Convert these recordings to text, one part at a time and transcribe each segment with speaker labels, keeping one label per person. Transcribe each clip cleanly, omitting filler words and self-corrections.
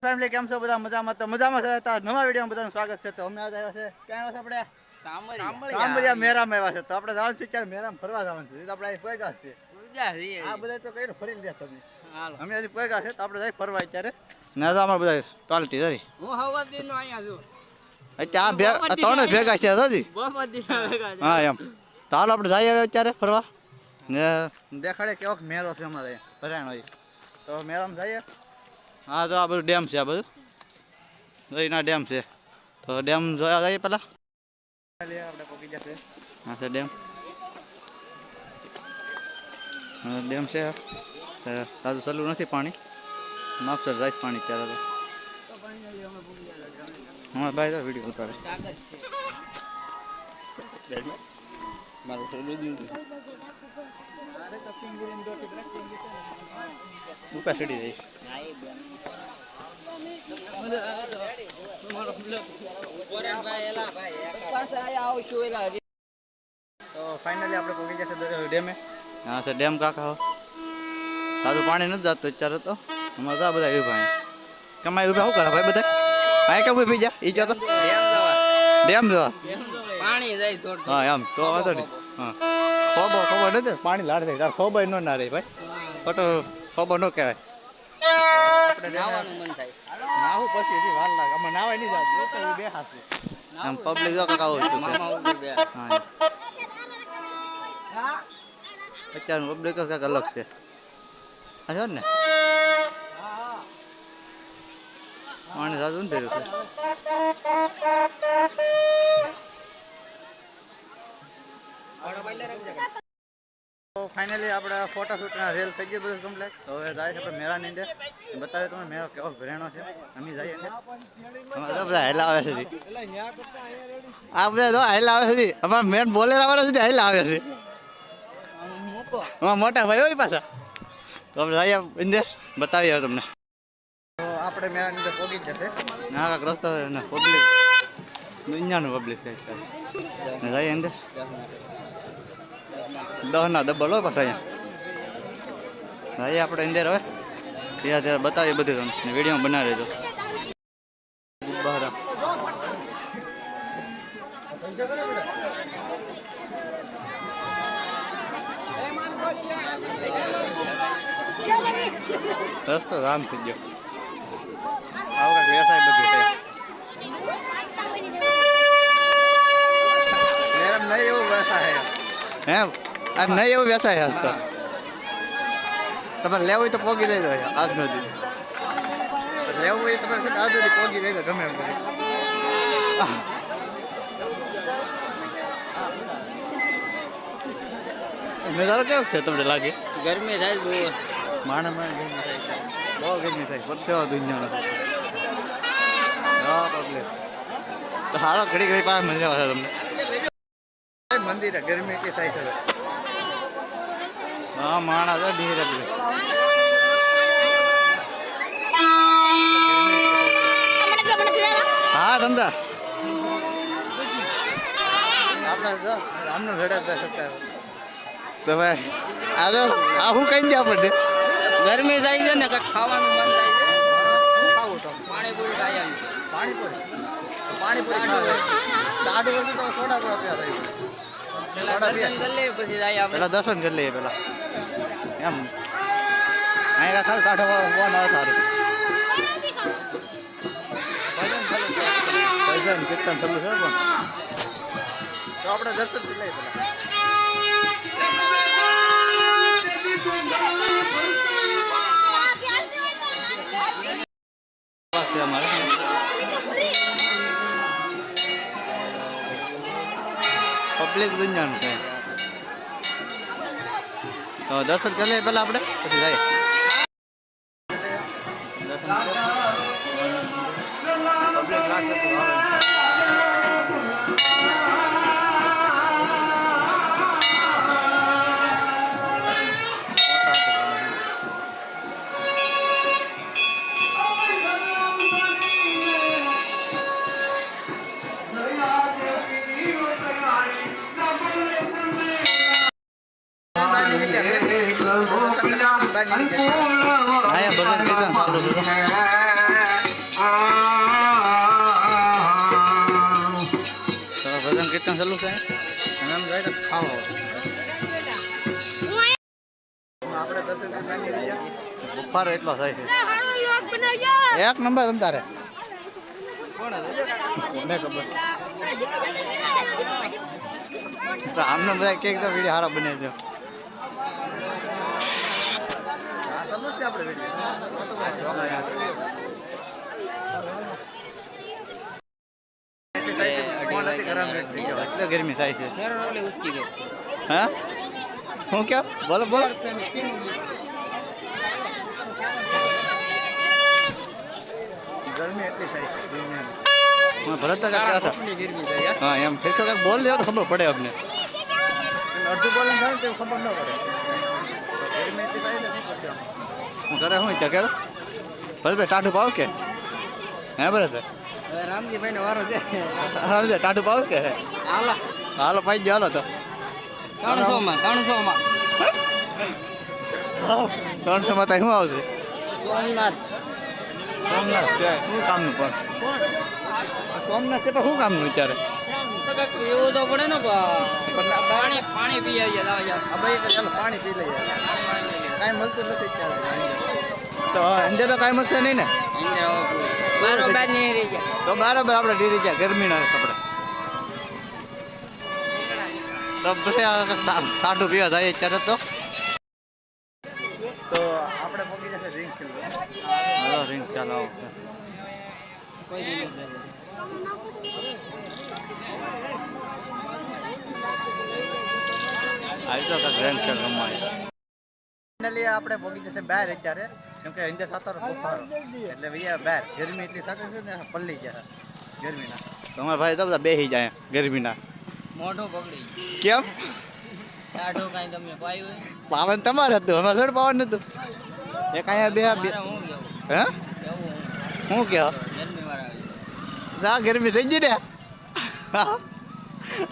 Speaker 1: Family કેમ છો બધા મજામાં તો મજામાં છે તો નવા વિડીયોમાં બધાનું સ્વાગત છે તો અમે આજે આવ્યા છે ક્યાં આવ્યા છે આપણે કામરિયા મેરામાં આવ્યા છે તો આપણે જવાનું છે ત્યારે મેરામાં ફરવા જવાનું છે તો આપણે અહીં પૈગા છે આ બધા તો કઈ ફરી લે તમે અમે હજી પૈગા છે તો આપણે જઈ ફરવા અત્યારે ના તો અમારે બધા ક્વોલિટી જરી
Speaker 2: હું હવા દીનો અહીંયા છું
Speaker 1: અત્યારે ત્રણ જ ભેગા છે હજી હા એમ તો હાલો આપણે જઈએ અત્યારે ફરવા ને દેખાડે કેવો મેરો છે અમારે ભરાયણ હોય તો મેરામાં જઈએ. હા તો આ બધું ડેમ છે આ બધું દહીંના ડેમ છે તો ડેમ જોયા જઈએ પેલા આપણે પહોંચી જશે. હા છે ડેમ ડેમ છે તાજું ચાલુ નથી પાણી માપસર જાય પાણી ત્યારે તો હા ભાઈ તો વિડીયો ઉતારે ઉપર ચડી જાય. તો ફાઇનલી આપણે પહોંચી જશે ડેમે. હા સર ડેમ કાકા તાજું પાણી નથી જતું અત્યારે તો અમારે તો આ બધા ઉભા કમાઈ ઉભા શું કરે ભાઈ બધા હા કેમ ઉભી જા ઈ તો ડેમ જોવા
Speaker 2: પાણી જાય થોડું
Speaker 1: હા એમ તો વાંધો નહીં હા ખબર નથી પાણી લાડ જાય તાર ખબર ન ના રહી ભાઈ ખોટો ખબર ન કહેવાય આપણે
Speaker 2: નાવાનું મન થાય
Speaker 1: નાવું પછી વાર લાગે અમે નાવાય નહીં જાતું બે હાથ આમ પબ્લિક જો કાકા આવું
Speaker 2: મામા ઉપર બે
Speaker 1: હા અત્યારનું પબ્લિક કાંઈક અલગ છે હા ને પાણી સાચું ને ફેર્યું તો ફાઇનલી આપણે ફોટોશૂટના રેલ થઈ ગયું બધું કમ્પ્લીટ તો હવે જાય છે આપણે મેળાની અંદર બતાવ્યો તમે મેળો કેવો ભરેણો છે અમે જઈએ અમારે બધા હેલા આવે છે આ બધા તો હેલા આવે છે અમારા મેન બોલેર આવવાના છે હેલા આવે છે મોટા ભાઈ હોય પાછા તો આપણે જઈએ અંદર બતાવીએ તમને તો આપણે મેળાની અંદર પહોંચી જશે ના કાંક રસ્તો ને પબ્લિક દુનિયાનું પબ્લિક જઈએ અંદર 10 ના ડબલ હોય પાછા અહીંયા જઈએ આપણે અંદર હવે ત્યાં ત્યારે બતાવીએ બધું તમને વિડીયો બનાવી દેજો બહાર રસ્તો આમ થઈ ગયો આવું કંઈક વ્યવસાય બધું છે મેડમ નહીં એવું વ્યવસાય હે આ નહીં એવું વ્યવસાય હસતો તમારે લેવું હોય તો પોગી લેજો આજ નથી લેવું હોય તમારે આજ નથી પોગી લેજો ગમે એમ કરી નજારો કેવો છે તમને લાગે
Speaker 2: ગરમી થાય બહુ
Speaker 1: માણે બહુ ગરમી થાય પરસેવો દુનિયાનો તો હારો ઘડી ઘડી પાસે મજા આવે તમને મંદિર ગરમી એટલી થાય છે હા માણા તો ધીરે હા ધંધા આપણા આમનો ભેડા શકતા તો ભાઈ આ તો આ શું કઈ દે આપણને
Speaker 2: ગરમી થાય છે ને કંઈક ખાવાનું મન થાય છે
Speaker 1: શું ખાવું તો
Speaker 2: પાણીપુરી ખાઈ આવી
Speaker 1: પાણીપુરી દાઢ વગર તો સોડા પર અત્યારે
Speaker 2: પેલા દર્શન કરી લઈએ પછી જાય આપણે
Speaker 1: પેલા દર્શન કરી લઈએ પેલા એમ અહીંયા ખાલી કાઢો ફોન આવે સારું ભજન કીર્તન ચાલુ છે પણ તો આપણે દર્શન કરી લઈએ પેલા પબ્લિક દુનિયાનું કઈ તો દર્શન કરી લઈએ પેલા આપણે પછી જાય અહીંયા ભજન કીર્તન ચાલુ છે ઢાંકણ ચાલુ છે અને આમ જાય તો ખાવો આપણે 10 રૂપિયા બફારો એટલો થાય છે એક નંબર તમ તારે કોને ખબર તો આમને બધા કેક તો વિડીયો સારા બને છે આ સમજશે આપણે વિડીયો એટલે ગરમી થાય છે હા શું કહો બોલો બોલો ગરમી એટલી થાય છે ભરત હા એમ ફેર તો કાંઈક બોલ દેવો તો ખબર પડે અમને અડધું બોલ થાય ને ખબર ન પડે ગરમી એટલી થાય ને હું કરે શું ઈચ્છા કેળો ભરતભાઈ ટાઢું પાવ કે હે ભરતભાઈ
Speaker 2: રામજીભાઈ નો વારો છે
Speaker 1: રામજી ટાઢું પાવ કે
Speaker 2: હાલો
Speaker 1: હાલો પાઈ ગયો હાલો તો
Speaker 2: 300 માં 300 માં
Speaker 1: 300 માં શું આવશે
Speaker 2: સોમનાથ
Speaker 1: સોમનાથ છે શું કામનું પણ સોમનાથ છે પણ શું કામનું વિચારે
Speaker 2: એવું તો પડે ને પાણી પાણી પી આવીએ
Speaker 1: ચાલો પાણી પી લઈએ કાંઈ મળતું નથી ત્યારે તો અંદર તો કાંઈ મળશે નહીં ને
Speaker 2: બરોબર નહીં રહી ગયા
Speaker 1: તો બરાબર આપણે ડેરી ગયા ગરમીના આપણે તો પછી ટાઢું પીવા જાય અત્યારે તો આપણે પગી જશે ડ્રિંક ચાલો ડ્રિંક ચાલો
Speaker 2: કોઈ નહીં
Speaker 1: આવી તો ડ્રિંક ચાલ રમાય ફાઇનલી આપણે પગી જશે બહાર અત્યારે કેમ કે અંદર સાતારો બફારો એટલે ભૈયા બહાર ગરમી એટલી થશે છે ને પલ્લી ગયા ગરમીના તો અમારા ભાઈ તો બધા બેસી જાય ગરમીના
Speaker 2: મોઢું પકડી
Speaker 1: કેમ
Speaker 2: ટાઢું કાંઈ તમે પાયું
Speaker 1: પાવન તમારે હતું અમારે થોડું પાવન નતું એ કાંઈ બે
Speaker 2: હું
Speaker 1: હે શું કહો
Speaker 2: ગરમી વાળા
Speaker 1: ગરમી થઈ ગઈ ને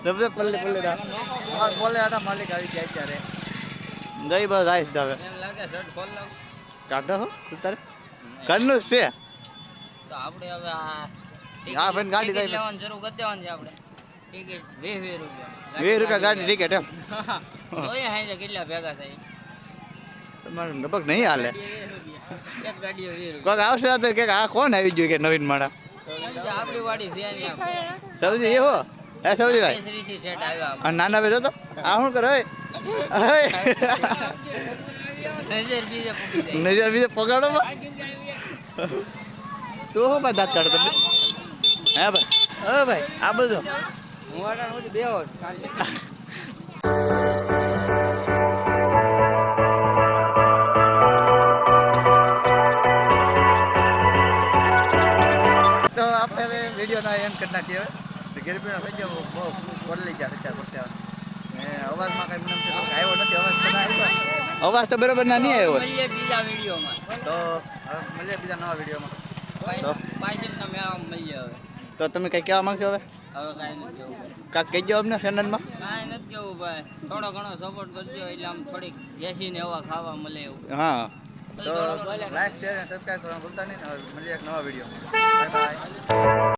Speaker 1: તમને પલ્લી પલ્લી બોલે આટા માલિક આવી ગયા અત્યારે જઈ બસ આવીશ હવે
Speaker 2: એમ લાગે શર્ટ ખોલ લાવ
Speaker 1: કાઢો હો તારે ઘરનું જ છે
Speaker 2: તો આપણે હવે
Speaker 1: હા ભાઈ ગાડી જાય
Speaker 2: લેવાનું શરૂ કરી દેવાનું છે આપણે ટિકિટ 20 રૂપિયા
Speaker 1: 20 રૂપિયા ગાડી ટિકિટ એમ
Speaker 2: ઓય હાઈ કેટલા ભેગા થાય
Speaker 1: તમારે લગભગ નહીં હાલે
Speaker 2: એક ગાડીઓ 20
Speaker 1: કોઈક આવશે તો કે આ કોણ આવી ગયું કે નવીન માણા
Speaker 2: રૂપિયા આપણી વાડી છે અહીંયા
Speaker 1: સૌજી એવો હે સૌજી ભાઈ
Speaker 2: શ્રીથી સેટ આવ્યા
Speaker 1: અને નાના ભાઈ તો આ શું કરે
Speaker 2: નજર બીજે પૂકી જાય
Speaker 1: નજર બીજે પગાડો તું શું ભાઈ દાંત કાઢો તમે હે ભાઈ હે ભાઈ આ બધું
Speaker 2: હું વાળા હું બેહો
Speaker 1: તો આપણે હવે વિડીયોના એન્ડ કરી નાખીએ હવે ગરમીનો થઈ ગયો બહુ પડી ગયા અત્યારે પડશે અવાજમાં કઈ મને આવ્યો નથી અવાજ તો બરોબર ના નહીં આવ્યો
Speaker 2: મળીએ બીજા વિડીયોમાં
Speaker 1: તો હવે મળીએ બીજા નવા વિડીયોમાં
Speaker 2: પાઇસેટના મેળામાં મળીએ હવે
Speaker 1: તો તમે કઈ કહેવા માંગશો હવે
Speaker 2: હવે કાંઈ નથી કેવું
Speaker 1: કાંઈક કહેજો અમને ચેનલમાં
Speaker 2: કાંઈ નથી કેવું ભાઈ થોડો ઘણો સપોર્ટ કરજો એટલે આમ થોડીક બેસીને હવા ખાવા મળે એવું
Speaker 1: હા તો લાઈક શેર અને સબસ્ક્રાઈબ કરવાનું ભૂલતા નહીં મળીએ એક નવા વિડીયોમાં બાય બાય